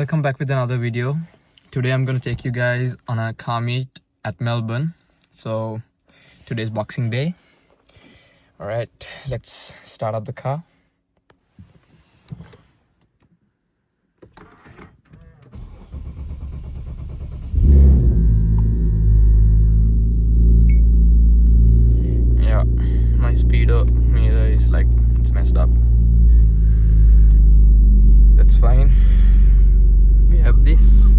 welcome back with another video. Today I'm going to take you guys on a car meet at Melbourne. So today's Boxing Day. Alright, let's start up the car. Yeah, my speedometer is like, it's messed up. That's fine. We have this,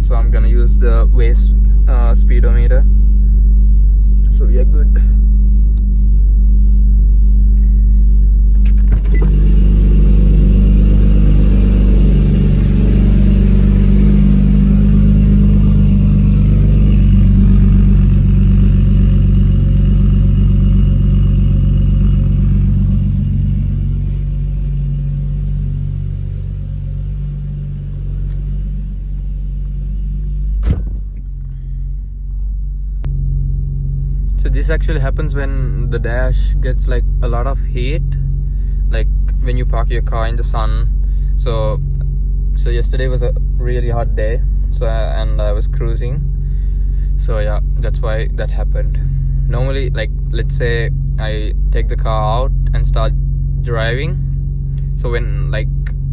so I'm gonna use the waist speedometer, so we are good. So this actually happens when the dash gets like a lot of heat, like when you park your car in the sun. So yesterday was a really hot day, and I was cruising, so yeah, that's why that happened. Normally, like, let's say I take the car out and start driving, so when like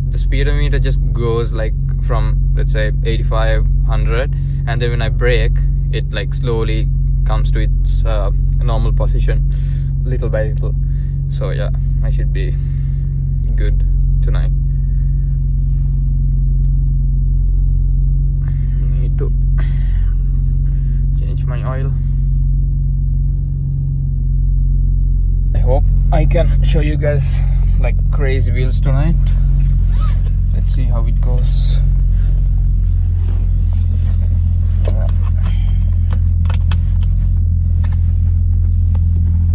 the speedometer just goes like from, let's say, 85, 100, and then when I brake, it like slowly comes to its normal position little by little. So yeah, I should be good tonight. Need to change my oil. I hope I can show you guys like crazy wheels tonight. Let's see how it goes.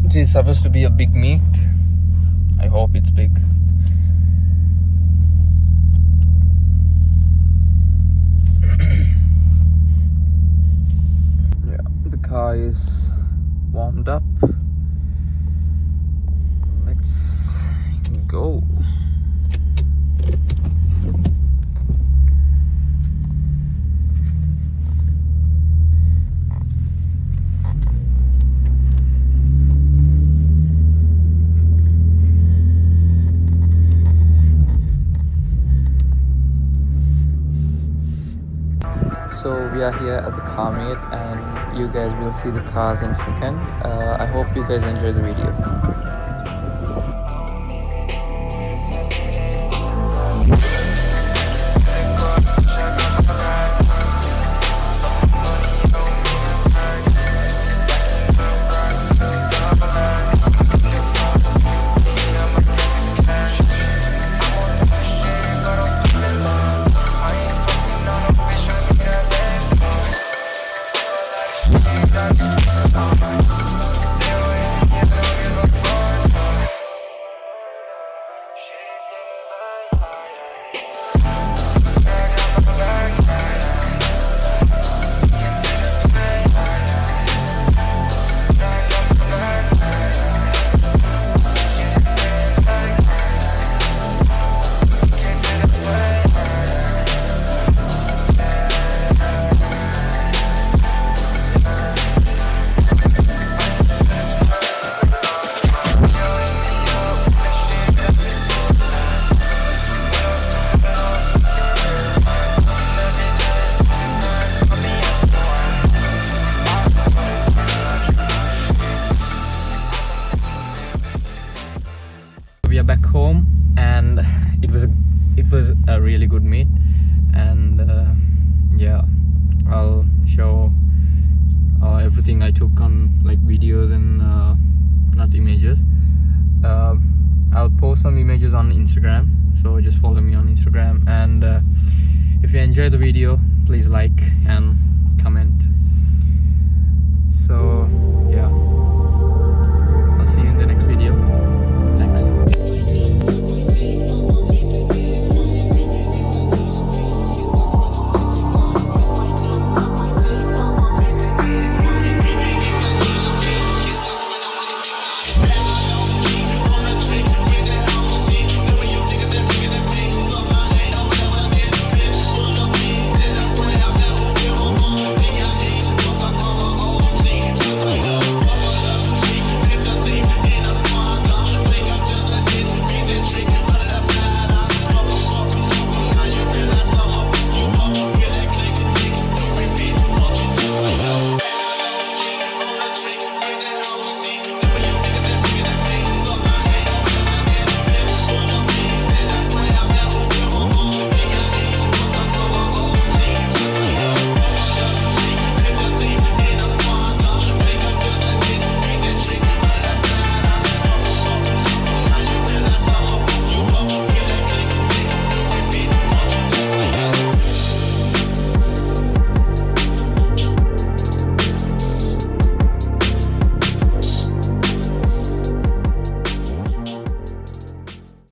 This is supposed to be a big meet. I hope it's big. Yeah, the car is warmed up. Let's go. So we are here at the car meet, and you guys will see the cars in a second. I hope you guys enjoy the video. We are back home, and it was a really good meet, and yeah, I'll show everything I took on like videos and not images. I'll post some images on Instagram, so just follow me on Instagram, and if you enjoy the video, please like and comment. So